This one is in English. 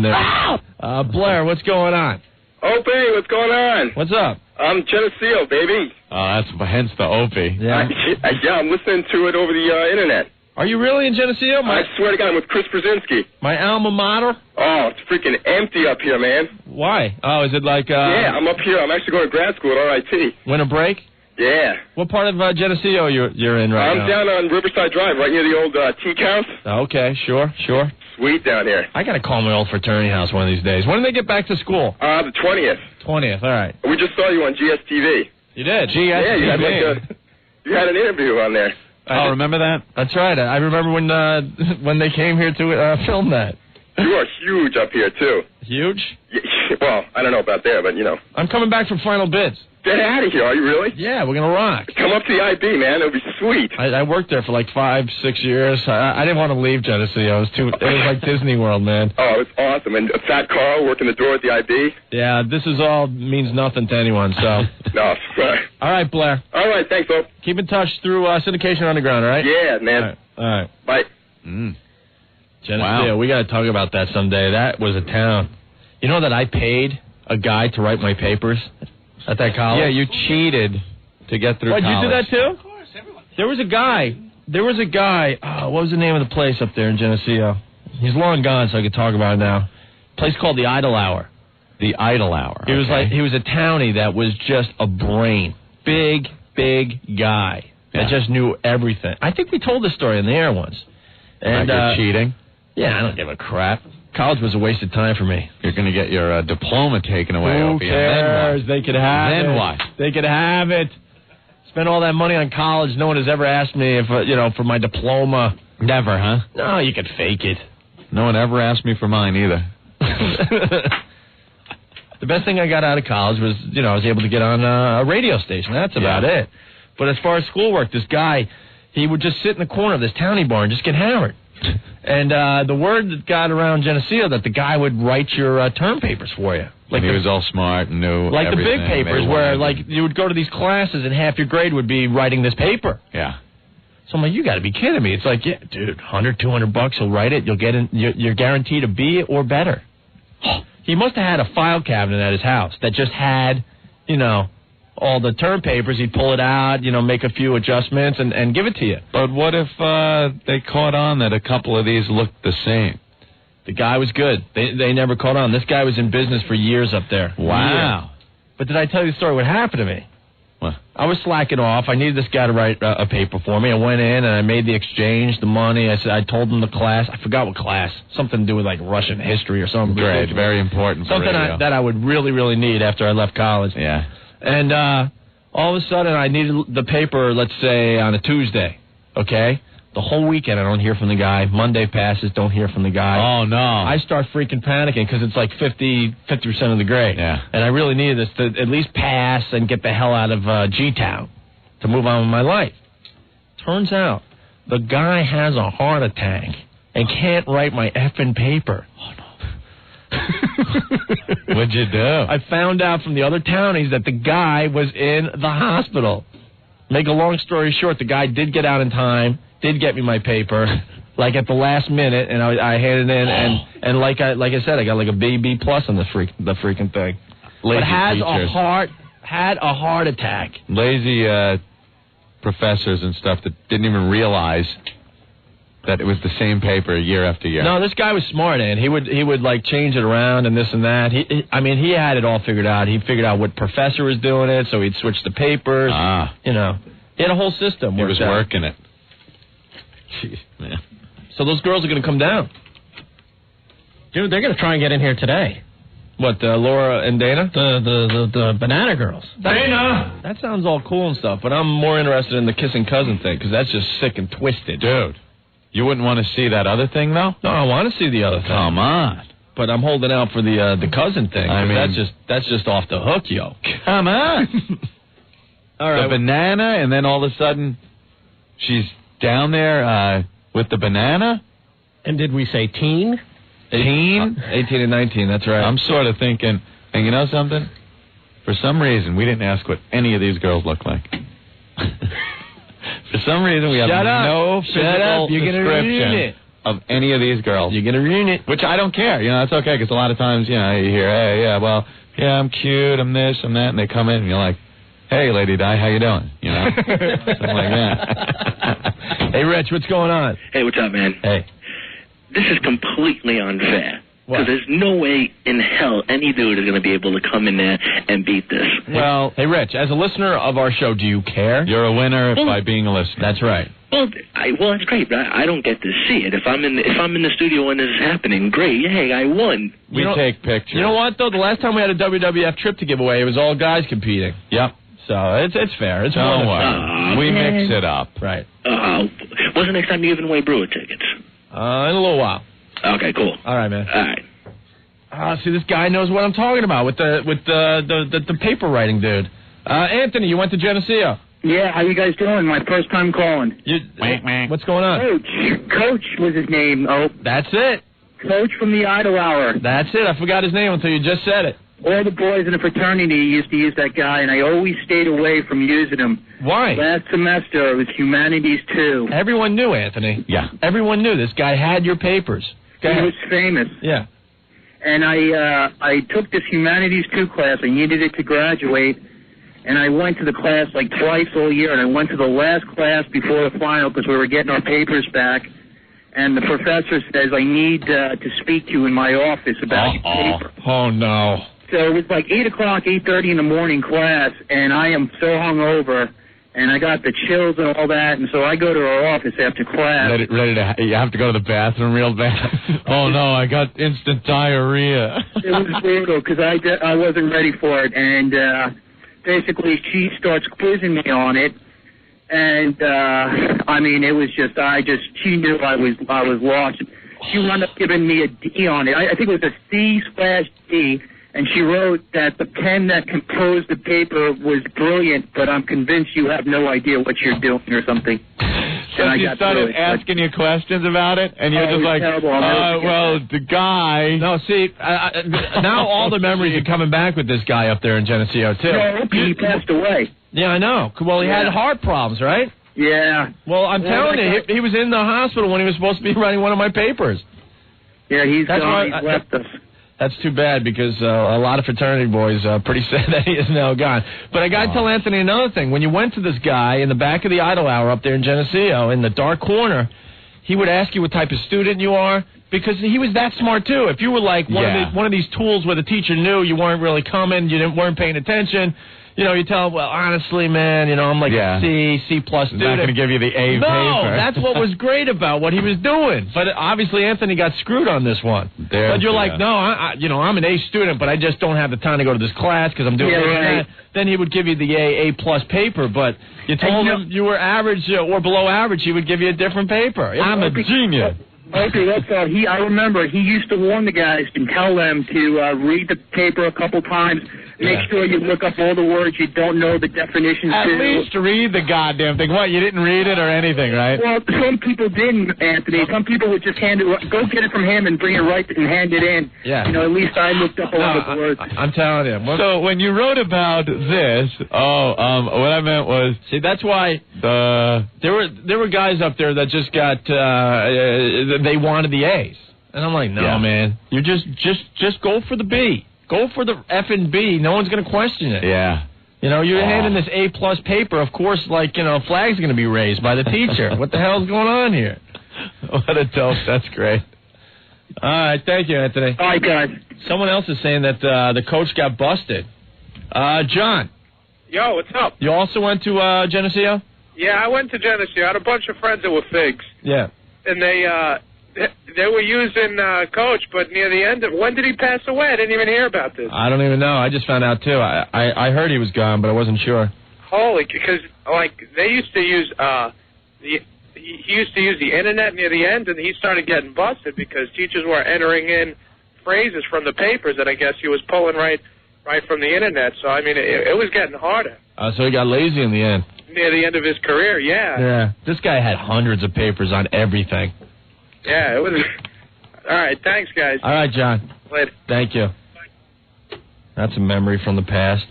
in there. Blair, what's going on? Opie, what's going on? What's up? I'm Geneseo, baby. That's hence the Opie. Yeah. I'm listening to it over the internet. Are you really in Geneseo? I swear to God, I'm with Chris Brzezinski. My alma mater? Oh, it's freaking empty up here, man. Why? Oh, is it like... Yeah, I'm up here. I'm actually going to grad school at RIT. Winter break? Yeah. What part of Geneseo you're in right now? I'm down on Riverside Drive, right near the old teak house. Okay, sure. Sweet down here. I got to call my old fraternity house one of these days. When do they get back to school? The 20th. 20th, all right. We just saw you on GSTV. You did? GSTV. Yeah, you had an interview on there. Oh, remember that? That's right. I remember when they came here to film that. You are huge up here, too. Huge? Yeah, well, I don't know about there, but, you know. I'm coming back from final bids. Get out of here, are you really? Yeah, we're going to rock. Come up to the IB, man. It'll be sweet. I worked there for like 5-6 years. I didn't want to leave Geneseo. It was like Disney World, man. Oh, it's awesome. And Fat Carl working the door at the IB? Yeah, this is all means nothing to anyone, so. No. All right, Blair. All right, thanks, Bob. Keep in touch through Syndication Underground, all right? Yeah, man. All right. Bye. Geneseo, Wow. we got to talk about that someday. That was a town. You know that I paid a guy to write my papers at that college? Yeah, you cheated to get through college. Did you do that too? Of course, everyone. There was a guy. What was the name of the place up there in Geneseo? He's long gone, so I could talk about it now. A place called the Idle Hour. The Idle Hour. He was a townie that was just a brain. Big guy. That just knew everything. I think we told this story on the air once. And you're cheating? Yeah, I don't give a crap. College was a waste of time for me. You're going to get your diploma taken away, Who Opie. cares? And then what? They could have it. Then what? They could have it. Spend all that money on college. No one has ever asked me if for my diploma. Never, huh? No, you could fake it. No one ever asked me for mine either. The best thing I got out of college was, I was able to get on a radio station. That's about it. But as far as schoolwork, this guy, he would just sit in the corner of this townie bar and just get hammered. And the word that got around Geneseo that the guy would write your term papers for you. Like he was all smart and knew like everything. The big papers where, like, you would go to these classes and half your grade would be writing this paper. Yeah. So I'm like, you got to be kidding me. It's like, yeah, dude, $100, $200, he'll write it. You'll get in. You're guaranteed a B or better. He must have had a file cabinet at his house that just had, all the term papers. He'd pull it out, make a few adjustments and give it to you. But what if they caught on that a couple of these looked the same? The guy was good. They never caught on. This guy was in business for years up there. Wow. Years. But did I tell you the story? What happened to me? What? I was slacking off. I needed this guy to write a paper for me. I went in and I made the exchange, the money. I told him the class. I forgot what class. Something to do with like Russian history or something. Great. Very important for something radio. that I would really, really need after I left college. Yeah. And all of a sudden I needed the paper, let's say, on a Tuesday. Okay? The whole weekend I don't hear from the guy. Monday passes, don't hear from the guy. Oh, no. I start freaking panicking because it's like 50% of the grade. Yeah. And I really needed this to at least pass and get the hell out of G-Town to move on with my life. Turns out the guy has a heart attack and can't write my effing paper. Oh, no. What'd you do? I found out from the other townies that the guy was in the hospital. Make a long story short, the guy did get out in time, did get me my paper, like at the last minute, and I handed it in, and like I said, I got like a B+ on the freaking thing. Lazy but had a heart attack. Lazy professors and stuff that didn't even realize that it was the same paper year after year. No, this guy was smart, and he would like change it around and this and that. He had it all figured out. He figured out what professor was doing it, so he'd switch the papers. He had a whole system. He was working it. Jeez, man. So those girls are going to come down. Dude, they're going to try and get in here today. What, Laura and Dana? The banana girls. Dana! That sounds all cool and stuff, but I'm more interested in the kissing cousin thing, because that's just sick and twisted. Dude, you wouldn't want to see that other thing, though? No, I want to see the other thing. Come on. But I'm holding out for the cousin thing. I mean, that's just off the hook, yo. Come on. All right. The banana, and then all of a sudden, she's down there with the banana? And did we say teen? 18 and 19, that's right. I'm sort of thinking, and you know something? For some reason, we didn't ask what any of these girls look like. For some reason, we have no physical You're description of any of these girls. You get a reunion. Which I don't care. It's okay, because a lot of times, you hear, hey, yeah, well, yeah, I'm cute, I'm this, I'm that, and they come in, and you're like, hey, Lady Di, how you doing? Something like that. Hey, Rich, what's going on? Hey, what's up, man? Hey. This is completely unfair. What? Because there's no way in hell any dude is going to be able to come in there and beat this. Well, hey, Rich, as a listener of our show, do you care? You're a winner by being a listener. That's right. Well, that's great, but I don't get to see it. If I'm in the studio when this is happening, great. Hey, I won. We take pictures. You know what, though? The last time we had a WWF trip to give away, it was all guys competing. Yep. So it's fair. It's Don't fun. worry. We mix it up. Right. When's the next time you're giving away Brewer tickets? In a little while. Okay, cool. All right, man. All right. See, this guy knows what I'm talking about with the paper writing dude. Anthony, you went to Geneseo. Yeah, how you guys doing? My first time calling. What's going on? Coach was his name. Oh, that's it. Coach from the Idle Hour. That's it. I forgot his name until you just said it. All the boys in the fraternity used to use that guy, and I always stayed away from using him. Why? Last semester, it was Humanities 2. Everyone knew, Anthony. Yeah. Everyone knew this guy had your papers. He was famous. Yeah. And I took this Humanities 2 class. I needed it to graduate. And I went to the class like twice all year. And I went to the last class before the final because we were getting our papers back. And the professor says, I need to speak to you in my office about your paper. Oh, no. So it was like 8 o'clock, 8:30 in the morning class. And I am so hungover. And I got the chills and all that, and so I go to her office after class. You have to go to the bathroom real bad. Oh, no, I got instant diarrhea. It was brutal because I wasn't ready for it. And basically she starts quizzing me on it. And, it was just, she knew I was lost. She wound up giving me a D on it. I think it was a C/D. And she wrote that the pen that composed the paper was brilliant, but I'm convinced you have no idea what you're doing or something. So she started asking you questions about it, and you're just like, the guy... No, see, now all the memories are coming back with this guy up there in Geneseo, too. No, he passed away. Yeah, I know. Well, he had heart problems, right? Yeah. Well, I'm telling you, he was in the hospital when he was supposed to be writing one of my papers. Yeah, he's left us. That's too bad because a lot of fraternity boys are pretty sad that he is now gone. But I got to tell Anthony another thing. When you went to this guy in the back of the Idle Hour up there in Geneseo, in the dark corner, he would ask you what type of student you are because he was that smart, too. If you were like one of these tools where the teacher knew you weren't really coming, weren't paying attention, you tell him, well, honestly, man, I'm like a C+ plus student. Not going to give you the A paper. No, that's what was great about what he was doing. But obviously, Anthony got screwed on this one. But you're like, no, I'm an A student, but I just don't have the time to go to this class because I'm doing that. Then he would give you the A+ paper. But you told him you were average or below average, he would give you a different paper. I'm a genius. Okay, that's all. I remember he used to warn the guys and tell them to read the paper a couple times. Make sure you look up all the words you don't know the definitions to. At least read the goddamn thing. What, you didn't read it or anything, right? Well, some people didn't, Anthony. Some people would just go get it from him and bring it right and hand it in. Yeah. At least I looked up a lot of the words. I'm telling you. So when you wrote about this, what I meant was... See, that's why there were guys up there that just got... they wanted the A's. And I'm like, no, man. You just go for the B. Go for the F and B. No one's going to question it. Yeah. You're handing this A+ paper. Of course, flag's going to be raised by the teacher. What the hell's going on here? What a dope. That's great. All right. Thank you, Anthony. All right, guys. Someone else is saying that the coach got busted. John. Yo, what's up? You also went to Geneseo? Yeah, I went to Geneseo. I had a bunch of friends that were figs. Yeah. And they were using Coach, but near the end when did he pass away? I didn't even hear about this. I don't even know. I just found out, too. I heard he was gone, but I wasn't sure. Holy, because, they used to use, he used to use the Internet near the end, and he started getting busted because teachers were entering in phrases from the papers that I guess he was pulling right from the Internet. So, it was getting harder. So he got lazy in the end. Near the end of his career, yeah. Yeah. This guy had hundreds of papers on everything. Yeah, it was... All right, thanks, guys. All right, John. Later. Thank you. That's a memory from the past.